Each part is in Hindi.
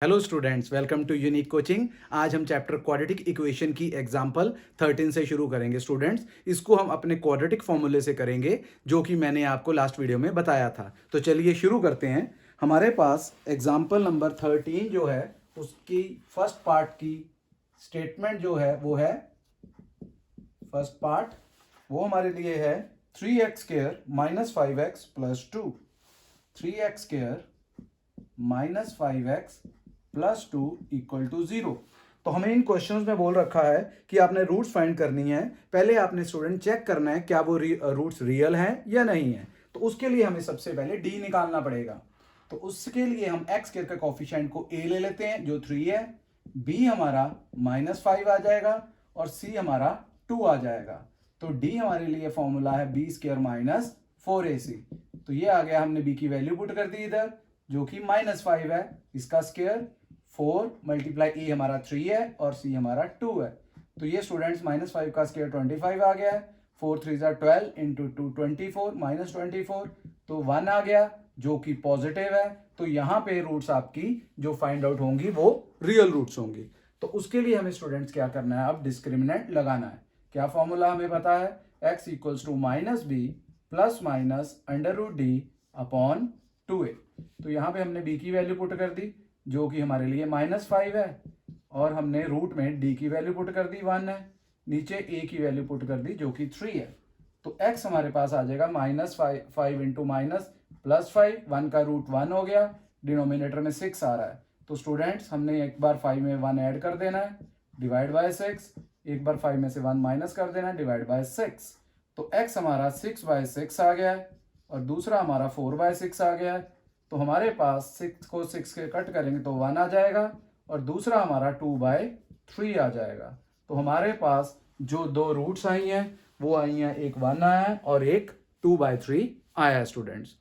Hello students, welcome to unique coaching. आज हम चैप्टर क्वाड्रेटिक इक्वेशन की एग्जांपल 13 से शुरू करेंगे। स्टूडेंट्स, इसको हम अपने क्वाड्रेटिक फॉर्मूले से करेंगे जो कि मैंने आपको लास्ट वीडियो में बताया था। तो चलिए शुरू करते हैं। हमारे पास एग्जांपल नंबर 13 जो है उसकी फर्स्ट पार्ट की स्टेटमेंट जो है वो है, फर्स्ट पार्ट वो हमारे लिए है 3x square minus 5x plus 2। 3x square minus 5x plus 2 equal to 0। तो हमें इन क्वेश्चंस में बोल रखा है कि आपने रूट्स फाइंड करनी है। पहले आपने स्टूडेंट चेक करना है क्या वो रूट्स रियल हैं या नहीं है। तो उसके लिए हमें सबसे पहले डी निकालना पड़ेगा। तो उसके लिए हम एक्स के कोफिशिएंट को ए ले लेते हैं जो 3 है, बी हमारा -5 आ जाएगा और सी हमारा 2 आ जाएगा। तो डी हमारे लिए फॉर्मूला है बी स्क्वायर माइनस 4ac। तो ये आ गया, हमने बी की वैल्यू पुट कर दी इधर जो कि -5 है, इसका स्क्वायर 4 मल्टीप्लाई ए हमारा 3 है और सी हमारा 2 है। तो ये स्टूडेंट्स -5 का स्क्वायर 25 आ गया है। 4 3 12 इंटू 2 24 -24, तो 1 आ गया जो कि पॉजिटिव है। तो यहाँ पे रूट्स आपकी जो फाइंड आउट होंगी वो रियल रूट्स होंगी। तो उसके लिए हमें स्टूडेंट्स क्या करना है, अब डिस्क्रिमिनेंट लगाना है। क्या फॉर्मूला हमें पता है, x equals to -b plus minus √d upon 2a। तो यहाँ पे हमने b की वैल्यू पुट कर दी जो कि हमारे लिए -5 है और हमने रूट में d की वैल्यू पुट कर दी 1 है, नीचे a की वैल्यू पुट कर दी जो कि 3 है। तो x हमारे पास आ जाएगा -5 इंटू माइनस प्लस 5, 1 का रूट 1 हो गया, डिनोमिनेटर में 6 आ रहा है। तो स्टूडेंट्स हमने एक बार 5 में 1 ऐड कर देना है डिवाइड बाय 6, एक बार 5 में से 1 माइनस कर देना है डिवाइड बाय 6। तो x हमारा 6/6 आ गया है और दूसरा हमारा 4/6 आ गया है। तो हमारे पास 6 को 6 के कट करेंगे तो 1 आ जाएगा और दूसरा हमारा 2/3 आ जाएगा। तो हमारे पास जो दो रूट्स आई हैं वो आई हैं, एक 1 आया है और एक 2/3 आया है स्टूडेंट्स।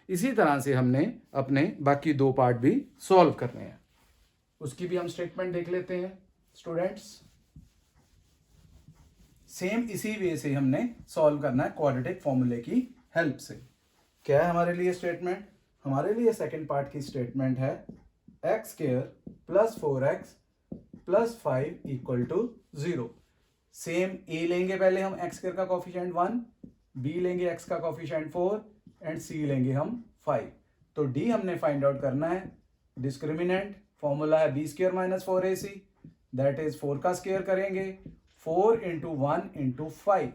इसी तरह से हमने अपने बाकी दो पार्ट भी सॉल्व करने हैं, उसकी भी हम स्टेटमेंट देख लेते हैं स्टूडेंट्स। सेम इसी वे से हमने सॉल्व करना है क्वाड्रेटिक फॉर्मूले की हेल्प से। क्या है हमारे लिए स्टेटमेंट, हमारे लिए सेकंड पार्ट की स्टेटमेंट है X square plus 4x plus 5 equal to 0। Same A लेंगे पहले हम एक्स स्क्वायर का कोफिशिएंट 1, बी लेंगे एक्स का कोफिशिएंट 4 एंड सी लेंगे हम 5। तो डी हमने फाइंड आउट करना है। डिस्क्रिमिनेंट फॉर्मूला है b square minus 4ac, that is 4 का स्क्वायर करेंगे 4 इंटू 1 इंटू 5।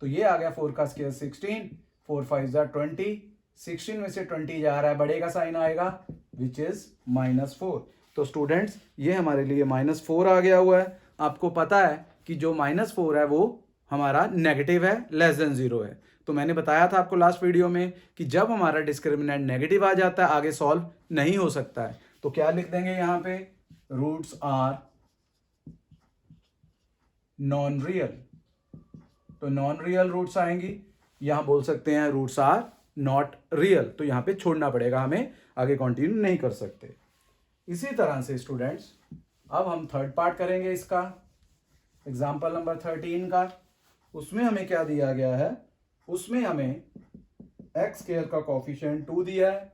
तो ये आ गया 4 का स्क्वायर 16, 4 5 20, 16 में से 20 जा रहा है, बढ़ेगा साइन आएगा विच इज -4। तो स्टूडेंट्स ये हमारे लिए -4 आ गया हुआ है। आपको पता है कि जो -4 है वो हमारा नेगेटिव है, लेस देन 0 है। तो मैंने बताया था आपको लास्ट वीडियो में कि जब हमारा डिस्क्रिमिनेंट नेगेटिव आ जाता है आगे सॉल्व नहीं हो सकता है। तो क्या लिख देंगे यहाँ पे, रूट्स आर नॉन रियल। तो नॉन रियल रूट्स आएंगी, यहां बोल सकते हैं रूट्स आर नॉट रियल। तो यहां पे छोड़ना पड़ेगा, हमें आगे कंटिन्यू नहीं कर सकते। इसी तरह से स्टूडेंट्स अब हम थर्ड पार्ट करेंगे इसका, एग्जाम्पल नंबर 13 का। उसमें हमें क्या दिया गया है, उसमें हमें एक्स स्क्वायर का कोफिशिएंट 2 दिया है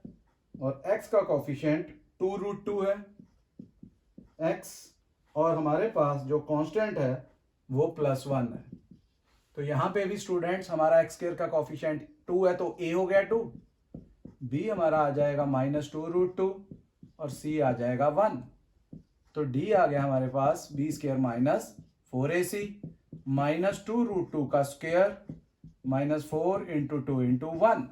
और एक्स का कोफिशिएंट 2√2 है एक्स, और हमारे पास जो कांस्टेंट है वो +1 है। तो यहां पे भी स्टूडेंट्स हमारा एक्स स्क्वायर का कोफिशिएंट 2 है तो ए हो गया 2, बी हमारा आ जाएगा -2√2 और सी आ जाएगा 1। तो डी आ गया हमारे पास बी स्क्वायर माइनस 4ac, -2√2 का स्क्वायर -4 इंटू 2 इंटू 1।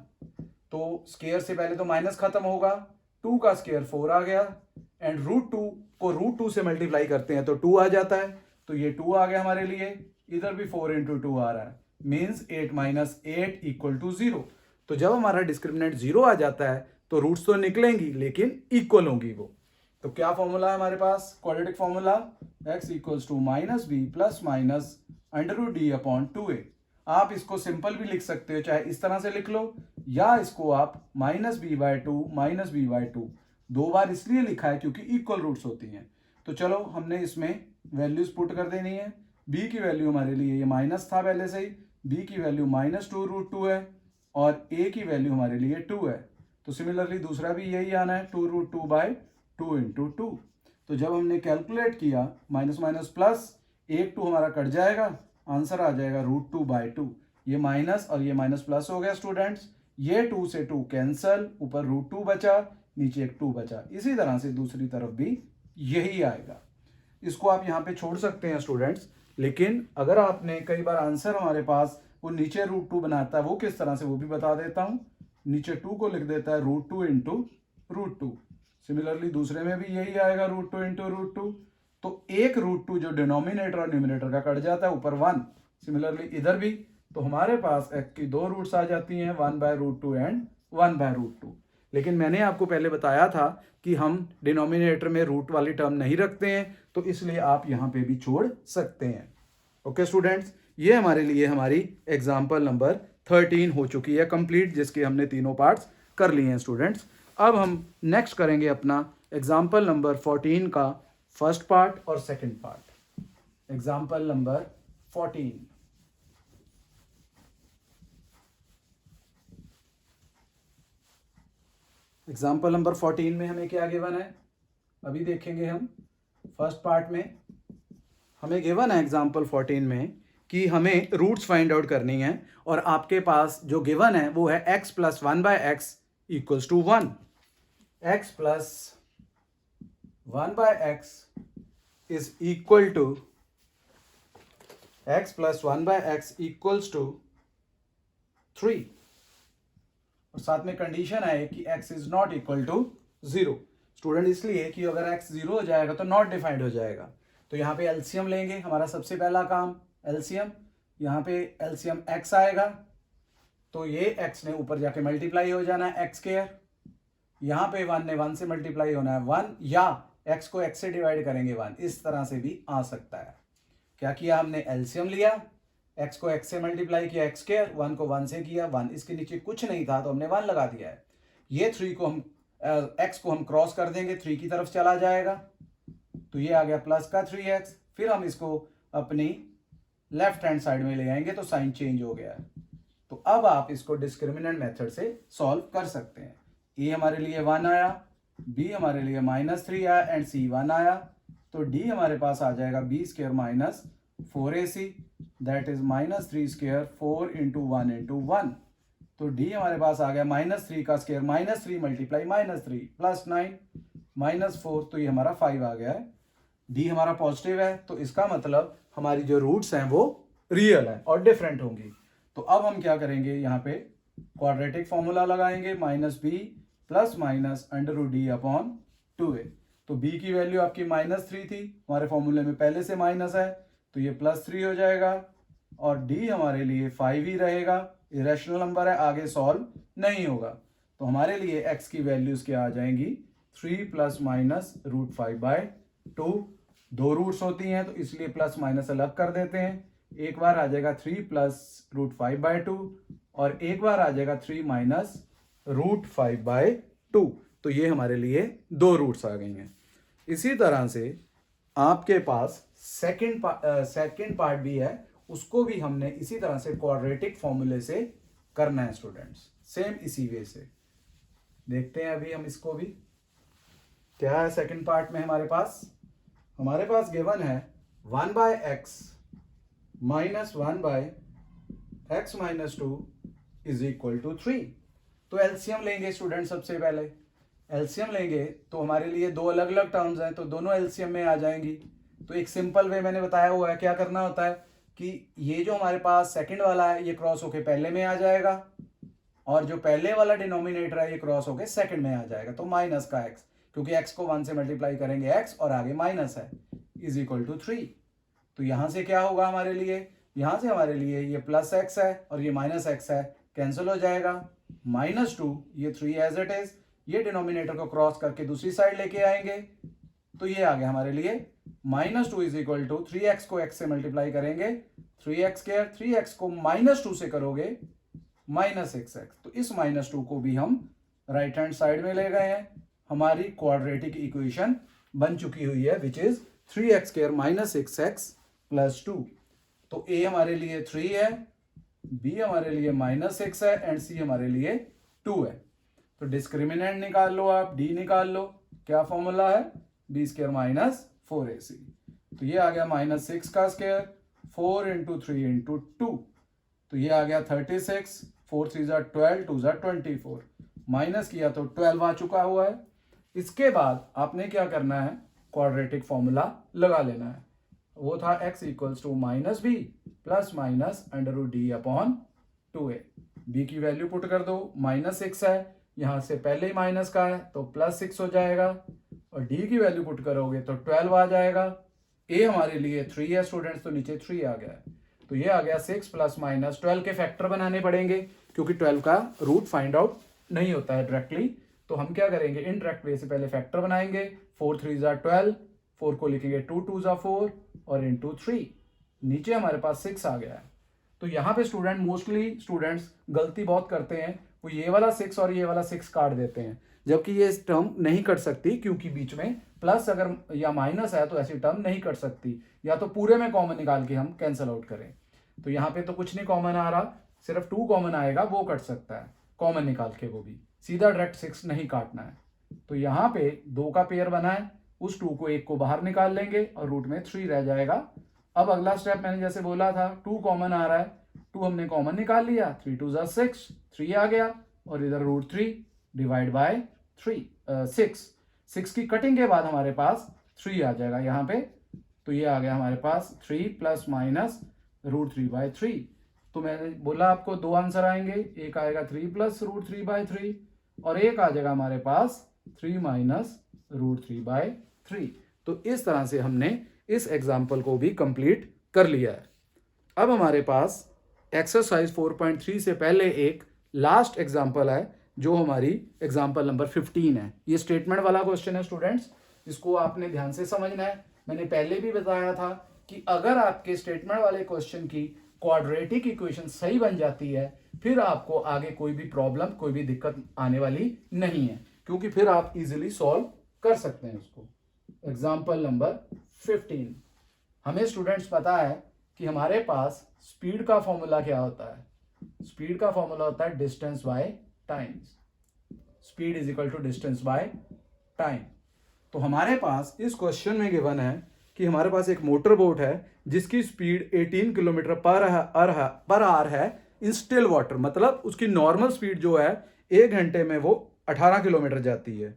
तो स्क्वायर से पहले तो माइनस खत्म होगा, 2 का स्क्वायर 4 आ गया एंड √2 को √2 से मल्टीप्लाई करते हैं तो 2 आ जाता है। तो ये 2 आ गया हमारे लिए, इधर भी 4 इंटू 2 आ रहा है, मीन्स 8 - 8 इक्वल टू 0। तो जब हमारा डिस्क्रिमिनेंट 0 आ जाता है तो रूट्स तो निकलेंगी लेकिन इक्वल होंगी वो। तो क्या फॉर्मूला है हमारे पास, quadratic formula x equals to -b plus minus √d upon 2a। आप इसको सिंपल भी लिख सकते हो, चाहे इस तरह से लिख लो या इसको आप -b/2 दो बार इसलिए लिखा है क्योंकि इक्वल रूट्स होती हैं। तो चलो हमने इसमें वैल्यूज पुट कर देनी है। b की वैल्यू हमारे लिए ये माइनस था पहले से ही, b की वैल्यू -2√2 है और a की वैल्यू हमारे लिए 2 है। तो सिमिलरली दूसरा भी यही आना है 2√2/2 इंटू 2। तो जब हमने कैलकुलेट किया माइनस माइनस प्लस, एक 2 हमारा कट जाएगा, आंसर आ जाएगा √2/2। ये माइनस और ये माइनस प्लस हो गया स्टूडेंट्स। ये 2 से 2 कैंसल, ऊपर √2 बचा, नीचे एक 2 बचा। इसी तरह से दूसरी तरफ भी यही आएगा। इसको आप यहाँ पे छोड़ सकते हैं स्टूडेंट्स, लेकिन अगर आपने कई बार आंसर हमारे पास वो नीचे √2 बनाता है, वो किस तरह से वो भी बता देता हूँ। नीचे 2 को लिख देता है √2 इंटू √2। सिमिलरली दूसरे में भी यही आएगा √2 इंटू √2। तो एक √2 जो डिनोमिनेटर और न्यूमिनेटर का कट जाता है, ऊपर 1। सिमिलरली इधर भी, तो हमारे पास x की 2 रूट्स आ जाती हैं, 1/√2 एंड 1/√2। लेकिन मैंने आपको पहले बताया था कि हम डिनोमिनेटर में रूट वाली टर्म नहीं रखते हैं, तो इसलिए आप यहाँ पे भी छोड़ सकते हैं। ओके स्टूडेंट्स, ये हमारे लिए हमारी एग्जाम्पल नंबर 13 हो चुकी है कंप्लीट, जिसके हमने तीनों पार्ट्स कर लिए हैं स्टूडेंट्स। अब हम नेक्स्ट करेंगे अपना एग्जाम्पल नंबर 14 का फर्स्ट पार्ट और second part. Example number 14। Example number 14 में हमें क्या गिवन है, अभी देखेंगे हम। फर्स्ट पार्ट में हमें गिवन है एग्जाम्पल 14 में कि हमें रूट्स फाइंड आउट करनी है, और आपके पास जो गिवन है वो है x + 1/x = 1। x + 1/x is equal to x + 1/x = 3। और साथ में कंडीशन है कि x is not equal to 0। Student इसलिए कि अगर x 0 हो जाएगा तो नॉट डिफाइंड हो जाएगा। तो यहाँ पे एलसीएम लेंगे, हमारा सबसे पहला काम एलसीएम। यहाँ पे एलसीएम x आएगा, तो ये x ने ऊपर जाके मल्टीप्लाई हो जाना है x²। यहाँ पे 1 ने 1 से मल्टीप्लाई होना है 1, या x को x से डिवाइड करेंगे 1। इस तरह से भी आ सकता है। क्या किया हमने, एलसीएम लिया, x को x से मल्टीप्लाई किया x², 1 को 1 से किया 1। इसके नीचे कुछ नहीं था तो हमने 1 लगा दिया है। ये 3 को हम x को हम क्रॉस कर देंगे, 3 की तरफ चला जाएगा, तो ये आ गया प्लस का 3x। फिर हम इसको अपनी लेफ्ट हैंड साइड में ले आएंगे तो साइन चेंज हो गया है। तो अब आप इसको डिस्क्रिमिनेंट मेथड से सॉल्व कर सकते हैं। a हमारे लिए 1 आया, b हमारे लिए -3 आया एंड c 1 आया। तो d हमारे पास आ जाएगा b² - 4ac, दैट इज -3² 4 × 1 × 1। तो d हमारे पास आ गया -3 का स्क्वायर, -3 मल्टीप्लाई -3 +9 -4, तो ये हमारा 5 आ गया है। d हमारा पॉजिटिव है, तो इसका मतलब हमारी जो रूट्स हैं वो रियल है और डिफरेंट होंगी। तो अब हम क्या करेंगे, यहाँ पे क्वाड्रेटिक फॉर्मूला लगाएंगे, -b ± √d/2a। तो b की वैल्यू आपकी -3 थी, हमारे फॉर्मूले में पहले से माइनस है, तो ये +3 हो जाएगा, और d हमारे लिए 5 ही रहेगा। इरेशनल नंबर है, आगे सॉल्व नहीं होगा। तो हमारे लिए x की वैल्यूज क्या आ जाएंगी, 3 ± √5/2। 2 रूट्स होती हैं तो इसलिए प्लस माइनस अलग कर देते हैं। एक बार आ जाएगा 3 + √5/2, और एक बार आ जाएगा 3 - √5/2। तो ये हमारे लिए 2 रूट्स आ गई हैं। इसी तरह से आपके पास सेकंड पार्ट भी है, उसको भी हमने इसी तरह से क्वाड्रेटिक फॉर्मूले से करना है स्टूडेंट्स, सेम इसी वे से। देखते हैं अभी हम इसको भी। क्या है सेकंड पार्ट में हमारे पास गिवन है 1/x - 1/x - 2 = 3। तो एलसीएम लेंगे स्टूडेंट, सबसे पहले एलसीएम लेंगे तो हमारे लिए 2 अलग अलग टर्म्स हैं, तो दोनों एलसीएम में आ जाएंगी। तो एक सिंपल वे मैंने बताया हुआ है, क्या करना होता है कि ये जो हमारे पास सेकंड वाला है ये क्रॉस होके पहले में आ जाएगा, और जो पहले वाला डिनोमिनेटर है ये क्रॉस होके सेकंड में आ जाएगा। तो माइनस का x, क्योंकि x को 1 से मल्टीप्लाई करेंगे x, और आगे माइनस है, = 3। तो यहां से क्या होगा हमारे लिए, यहां से हमारे लिए ये +x है और ये -x है, कैंसिल हो जाएगा। -2, ये 3 एज इट इज, ये डिनोमिनेटर को क्रॉस करके दूसरी साइड लेके आएंगे, तो ये आ गया हमारे लिए -2 = 3x को x से मल्टीप्लाई करेंगे 3x², 3x को -2 से करोगे -6x। तो इस -2 को भी हम राइट हैंड साइड में ले गए हैं। हमारी क्वाड्रेटिक इक्वेशन बन चुकी हुई है, विच इज 3x² - 6x + 2। तो a हमारे लिए 3 है, b हमारे लिए -6 है एंड c हमारे लिए 2 है। तो डिस्क्रिमिनेंट निकाल लो आप, d निकाल लो। क्या फॉर्मूला है, बी स्क्वायर माइनस 4ac। तो ये आ गया -6 का स्क्वायर 4 इंटू 3 इंटू 2, तो ये आ गया 36, 4 3 ज़ा 12, 2 ज़ा 24, माइनस किया तो 12 आ चुका हुआ है। इसके बाद आपने क्या करना है, क्वाड्रेटिक फॉर्मूला लगा लेना है। वो था x equals to minus b plus minus under root d upon 2a। b की वैल्यू पुट कर दो, -6 है, यहां से पहले ही माइनस का है तो +6 हो जाएगा, और d की वैल्यू पुट करोगे तो 12 आ जाएगा। a हमारे लिए 3 है स्टूडेंट्स, तो नीचे 3 आ गया है। तो ये आ गया 6 प्लस माइनस 12 के फैक्टर बनाने पड़ेंगे, क्योंकि 12 का रूट फाइंड आउट नहीं होता है डायरेक्टली। तो हम क्या करेंगे, इनडायरेक्ट वे से पहले फैक्टर बनाएंगे। 4 3 ज़ा 12, 4 को लिखेंगे 2 2 ज़ा 4 और इंटू 3, नीचे हमारे पास 6 आ गया है। तो यहाँ पे स्टूडेंट मोस्टली स्टूडेंट्स गलती बहुत करते हैं, वो ये वाला 6 और ये वाला 6 काट देते हैं, जबकि ये टर्म नहीं कट सकती, क्योंकि बीच में प्लस अगर या माइनस है तो ऐसी टर्म नहीं कट सकती, या तो पूरे में कॉमन निकाल के हम कैंसिल आउट करें। तो यहाँ पे तो कुछ नहीं कॉमन आ रहा, सिर्फ 2 कॉमन आएगा, वो कट सकता है कॉमन निकाल के, वो भी सीधा डायरेक्ट 6 नहीं काटना है। तो यहाँ पे 2 का पेयर बना है, उस 2 को 1 को बाहर निकाल लेंगे और रूट में 3 रह जाएगा। अब अगला स्टेप मैंने जैसे बोला था, 2 कॉमन आ रहा है, 2 हमने कॉमन निकाल लिया, 3 2 ज़ा 6, 3 आ गया, और इधर रूट 3 डिवाइड बाय 6 की कटिंग के बाद हमारे पास 3 आ जाएगा यहाँ पे। तो ये आ गया हमारे पास 3 प्लस माइनस रूट 3 बाय 3। तो मैंने बोला आपको 2 आंसर आएंगे, एक आएगा 3 प्लस रूट 3 बाय 3, और एक आ जाएगा हमारे पास 3 माइनस रूट 3 बाय 3। तो इस तरह से हमने इस एग्जाम्पल को भी कंप्लीट कर लिया है। अब हमारे पास एक्सरसाइज 4.3 से पहले एक लास्ट एग्जाम्पल है, जो हमारी एग्जाम्पल नंबर 15 है। ये स्टेटमेंट वाला क्वेश्चन है स्टूडेंट्स, इसको आपने ध्यान से समझना है। मैंने पहले भी बताया था कि अगर आपके स्टेटमेंट वाले क्वेश्चन की क्वाड्रेटिक इक्वेशन सही बन जाती है, फिर आपको आगे कोई भी प्रॉब्लम, कोई भी दिक्कत आने वाली नहीं है, क्योंकि फिर आप इजीली सॉल्व कर सकते हैं उसको। एग्जाम्पल नंबर 15, हमें स्टूडेंट्स पता है कि हमारे पास स्पीड का फॉर्मूला क्या होता है। स्पीड का फॉर्मूला होता है distance by times, speed is equal to distance by time. तो हमारे पास इस क्वेश्चन में गिवन है कि हमारे पास एक मोटर बोट है जिसकी स्पीड 18 किलोमीटर पर आवर है इन स्टिल वाटर, मतलब उसकी नॉर्मल स्पीड जो है 1 घंटे में वो 18 किलोमीटर जाती है।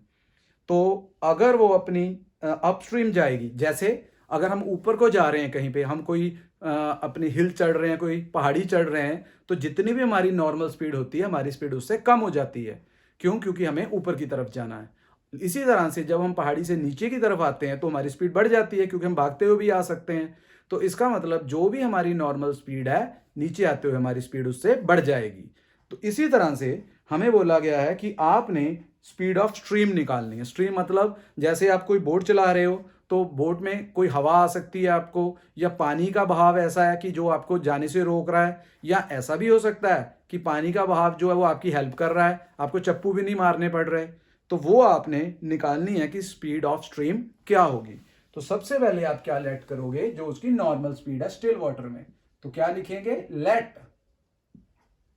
तो अगर वो अपनी अपस्ट्रीम जाएगी, जैसे अगर हम ऊपर को जा रहे हैं कहीं पे, हम कोई अपनी हिल चढ़ रहे हैं, कोई पहाड़ी चढ़ रहे हैं, तो जितनी भी हमारी नॉर्मल स्पीड होती है, हमारी स्पीड उससे कम हो जाती है। क्यों? क्योंकि हमें ऊपर की तरफ जाना है। इसी तरह से जब हम पहाड़ी से नीचे की तरफ आते हैं तो हमारी स्पीड बढ़ जाती है, क्योंकि हम भागते हुए भी आ सकते हैं। तो इसका मतलब जो भी हमारी नॉर्मल स्पीड है, नीचे आते हुए हमारी स्पीड उससे बढ़ जाएगी। तो इसी तरह से हमें बोला गया है कि आपने स्पीड ऑफ स्ट्रीम निकालनी है। स्ट्रीम मतलब जैसे आप कोई बोट चला रहे हो, तो बोट में कोई हवा आ सकती है आपको, या पानी का बहाव ऐसा है कि जो आपको जाने से रोक रहा है, या ऐसा भी हो सकता है कि पानी का बहाव जो है वो आपकी हेल्प कर रहा है, आपको चप्पू भी नहीं मारने पड़ रहे। तो वो आपने निकालनी है कि स्पीड ऑफ स्ट्रीम क्या होगी। तो सबसे पहले आप क्या लेट करोगे, जो उसकी नॉर्मल स्पीड है स्टिल वाटर में, तो क्या लिखेंगे, let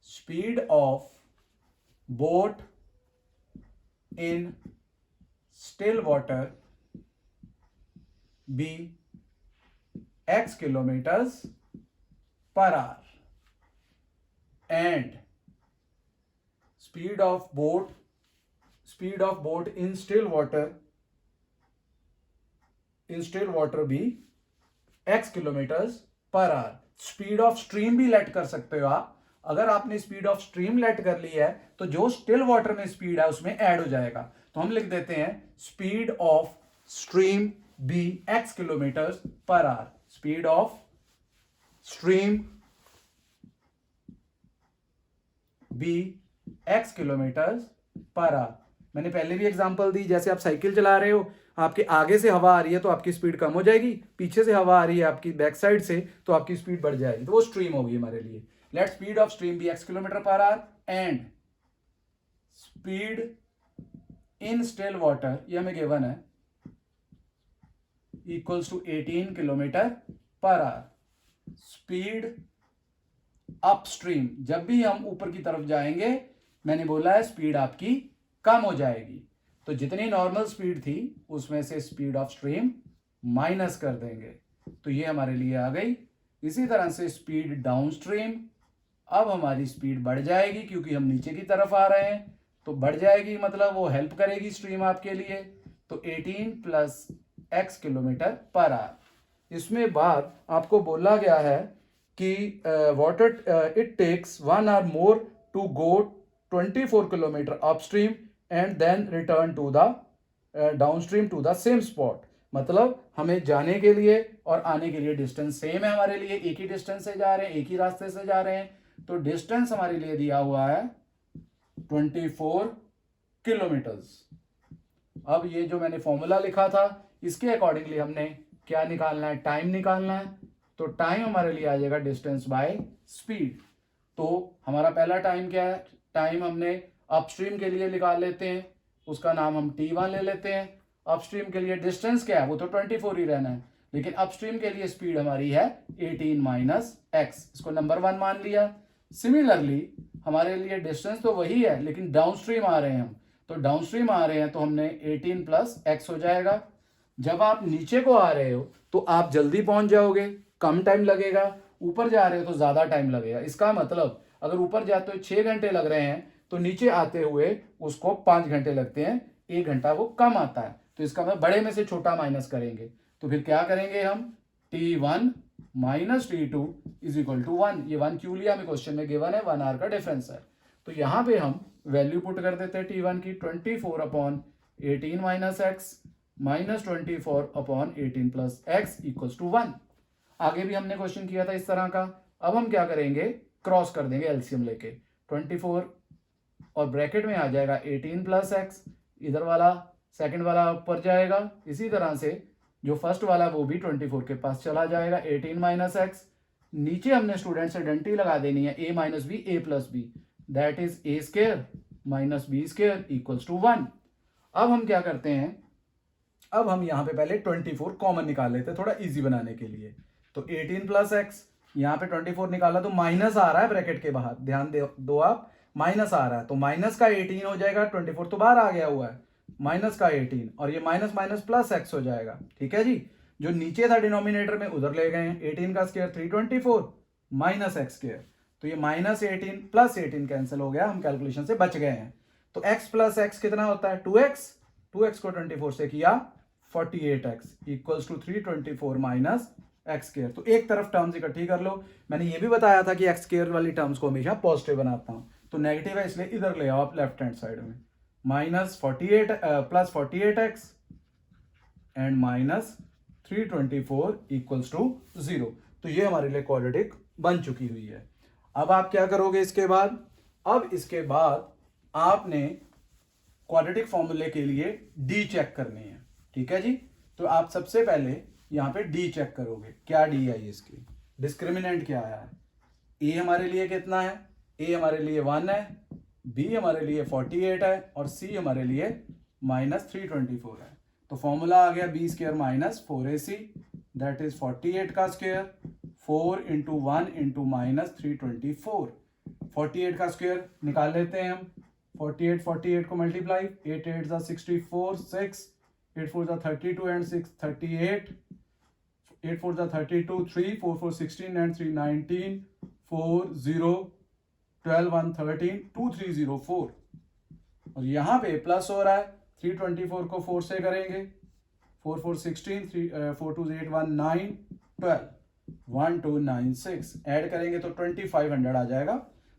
speed of boat in still water be x kilometres per hour and speed of boat in still water भी x kilometres per hour. Speed of stream भी लेट कर सकते हो आप। अगर आपने स्पीड ऑफ स्ट्रीम लेट कर ली है, तो जो स्टिल वाटर में स्पीड है उसमें ऐड हो जाएगा। तो हम लिख देते हैं speed of stream be x kilometres per hour. Speed of stream be x kilometres per hour. मैंने पहले भी एग्जांपल दी, जैसे आप साइकिल चला रहे हो, आपके आगे से हवा आ रही है तो आपकी स्पीड कम हो जाएगी, पीछे से हवा आ रही है आपकी बैक साइड से तो आपकी स्पीड बढ़ जाएगी, तो वो स्ट्रीम होगी हमारे लिए। Let speed of stream be x kilometre per hour and speed in still water, ये हमें गिवन है, equals to 18 kilometre per hour. Speed upstream, जब भी हम ऊपर की तरफ जाएंगे, मैंने बोला है स्पीड आपकी कम हो जाएगी। तो जितनी नॉर्मल स्पीड थी उसमें से स्पीड ऑफ स्ट्रीम माइनस कर देंगे, तो ये हमारे लिए आ गई। इसी तरह से स्पीड डाउन स्ट्रीम, अब हमारी स्पीड बढ़ जाएगी क्योंकि हम नीचे की तरफ आ रहे हैं, तो बढ़ जाएगी मतलब वो हेल्प करेगी स्ट्रीम आपके लिए। तो 18 plus x kilometre per hour. इसमें बाद आपको बोला गया है कि water it takes 1 hour more to go 24 kilometre upstream and then return to the downstream to the same spot. मतलब हमें जाने के लिए और आने के लिए डिस्टेंस सेम है हमारे लिए, एक ही डिस्टेंस से जा रहे हैं, एक ही रास्ते से जा रहे हैं, तो डिस्टेंस हमारे लिए दिया हुआ है 24 किलोमीटर्स। अब ये जो मैंने फॉर्मूला लिखा था इसके अकॉर्डिंगली हमने क्या निकालना है, टाइम निकालना है। तो टाइम हमारे लिए आ जाएगा डिस्टेंस बाय स्पीड। तो हमारा पहला टाइम क्या है, टाइम हमने अपस्ट्रीम के लिए निकाल लेते हैं, उसका नाम हम T1 ले लेते हैं। अपस्ट्रीम के लिए डिस्टेंस क्या है, वो तो 24 ही रहना है, लेकिन अपस्ट्रीम के लिए स्पीड हमारी है 18 माइनस एक्स, इसको नंबर 1 मान लिया। सिमिलरली हमारे लिए डिस्टेंस तो वही है लेकिन डाउनस्ट्रीम आ रहे हैं हम, तो डाउनस्ट्रीम आ रहे हैं तो हमने 18 प्लस एक्स हो जाएगा। जब आप नीचे को आ रहे हो तो आप जल्दी पहुंच जाओगे, कम टाइम लगेगा, ऊपर जा रहे हो तो ज्यादा टाइम लगेगा। इसका मतलब अगर ऊपर जाते हुए 6 घंटे लग रहे हैं तो नीचे आते हुए उसको 5 घंटे लगते हैं, 1 घंटा वो कम आता है। तो इसका मतलब बड़े में से छोटा माइनस करेंगे, तो फिर क्या करेंगे हम, T1 minus T2 is equal to 1। ये 1 क्यों लिया, हमें क्वेश्चन में गिवन है 1 आवर का डिफरेंस है। तो यहाँ पे हम वैल्यू पुट कर देते हैं T1 की 24 upon 18 minus x minus 24 upon 18 plus x equals to 1। आगे भी हमने क्वेश्चन किया था इस तरह का। अब हम क्या करेंगे, क्रॉस कर देंगे एलसीएम लेके, 24 और ब्रैकेट में आ जाएगा 18 प्लस एक्स, इधर वाला सेकंड वाला ऊपर जाएगा, इसी तरह से जो फर्स्ट वाला वो भी 24 के पास चला जाएगा, 18 माइनस एक्स। नीचे हमने स्टूडेंट्स आइडेंटिटी लगा देनी है, a minus b a plus b, that is a square minus b square equals to 1। अब हम क्या करते हैं, अब हम यहाँ पे पहले 24 कॉमन निकाल लेते हैं थोड़ा इजी बनाने के लिए। तो 18 प्लस एक्स, यहाँ पे 24 निकाला तो माइनस आ रहा है ब्रैकेट के बाहर, ध्यान दो आप, माइनस आ रहा है तो माइनस का 18 हो जाएगा, 24 तो बाहर आ गया हुआ है, माइनस का 18 और ये माइनस माइनस प्लस एक्स हो जाएगा। ठीक है जी, जो नीचे था डिनोमिनेटर में उधर ले गए हैं, 18 का स्क्वायर 324 माइनस एक्स स्क्वायर, तो ये माइनस 18 प्लस 18 कैंसिल हो गया, हम कैलकुलेशन से बच गए हैं। तो x प्लस एक्स कितना होता है, 2x, 2x को 24 से किया 48x equals to 324 minus x square. तो एक तरफ टर्म्स इकट्ठी कर लो, मैंने ये भी बताया था कि एक्स स्क्वायर वाली टर्म्स को हमेशा पॉजिटिव बनाता हूं, तो नेगेटिव है इसलिए इधर ले आओ आप लेफ्ट हैंड साइड में, minus 48 plus 48x and minus 324 equals to 0। तो ये हमारे लिए क्वाड्रेटिक बन चुकी हुई है। अब आप क्या करोगे इसके बाद, अब इसके बाद आपने क्वाड्रेटिक फॉर्मूले के लिए डी चेक करनी है। ठीक है जी, तो आप सबसे पहले यहाँ पे डी चेक करोगे, क्या डी आई इसकी, डिस्क्रिमिनेंट क्या आया है, ए हमारे लिए कितना है, ए हमारे लिए 1 है, बी हमारे लिए 48 है और सी हमारे लिए माइनस 324 है। तो फॉर्मूला आ गया b square minus 4ac that is 48 का स्क्वायर 4 इंटू 1 इंटू माइनस 324। 48 का स्क्वायर निकाल लेते हैं हम, 48 को मल्टीप्लाई, 8 8 जा 64, 6 8 4 जा 32 एंड 6 38, 8 4 जा 32, 3 4 4 16 एंड 3 19, 4 0 12 1 13 2 3 0 4। और यहाँ पे प्लस हो रहा है, 324 को 4 से करेंगे, 4 4 16, 4 2 8 1 9 12 1 2 9 6 ऐड करेंगे तो 2500 आ जाएगा,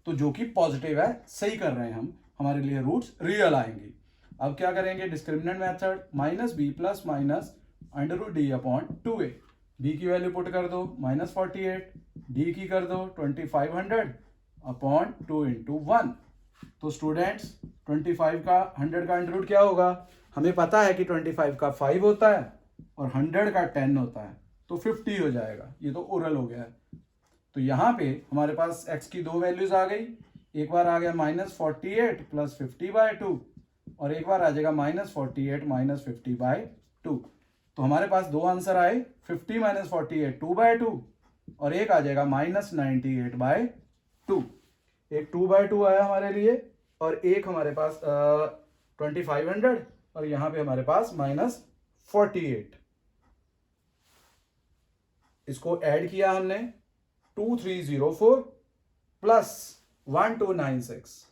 तो जो कि पॉजिटिव है, सही कर रहे हैं हम, हमारे लिए रूट्स रियल आएंगे। अब क्या करेंगे, discriminant method, minus b plus minus under root d upon 2a, b की वैल्यू पुट कर दो माइनस 48, डी की कर दो 2500 अपॉन 2 इंटू 1। तो स्टूडेंट्स 25 का 100 का अंडर रूट क्या होगा, हमें पता है कि 25 का 5 होता है और 100 का 10 होता है, तो 50 हो जाएगा, ये तो ओरल हो गया है। तो यहाँ पे हमारे पास x की दो वैल्यूज आ गई, एक बार आ गया माइनस 48 प्लस 50/2 और एक बार आ जाएगा माइनस 48 माइनस 50/2। तो हमारे पास दो आंसर आए, 50 माइनस 48 2/2 और एक आ जाएगा माइनस 98/2। एक 2/2 आया हमारे लिए और एक हमारे पास 2500 और यहां पे हमारे पास -48। इसको ऐड किया हमने 2304 प्लस 1296,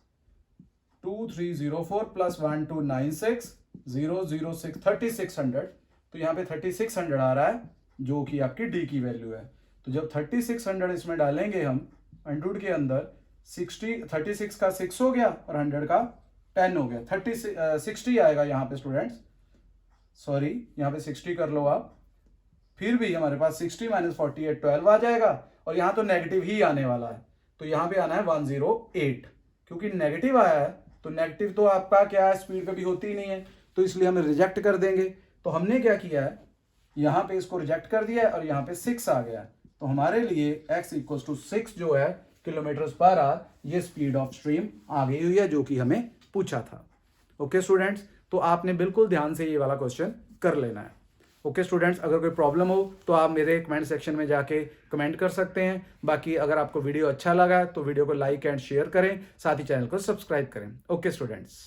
2304 प्लस 1296 006 3600। तो यहाँ पे 3600 आ रहा है जो कि आपकी डी की वैल्यू है। तो जब 3600 इसमें डालेंगे हम अंडरूट के अंदर 36 का 6 हो गया और 100 का 10 हो गया, 60 आएगा यहाँ पे स्टूडेंट्स, सॉरी यहाँ पे 60 कर लो आप। फिर भी हमारे पास 60 - 48 12 आ जाएगा और यहाँ तो नेगेटिव ही आने वाला है, तो यहाँ पे आना है 108। क्योंकि नेगेटिव आया है तो नेगेटिव तो आपका क्या है, स्पीड कभी होती ही नहीं है, तो इसलिए हम रिजेक्ट कर देंगे। तो हमने क्या किया है, यहाँ पे इसको रिजेक्ट कर दिया है और यहाँ पे 6 आ गया है। तो हमारे लिए x = 6 जो है km/h, ये स्पीड ऑफ स्ट्रीम आ गई हुई है जो कि हमें पूछा था। ओके स्टूडेंट्स, तो आपने बिल्कुल ध्यान से ये वाला क्वेश्चन कर लेना है। ओके स्टूडेंट्स, अगर कोई प्रॉब्लम हो तो आप मेरे कमेंट सेक्शन में जाके कमेंट कर सकते हैं। बाकी अगर आपको वीडियो अच्छा लगा तो वीडियो को लाइक एंड शेयर करें, साथ ही चैनल को सब्सक्राइब करें। Okay students.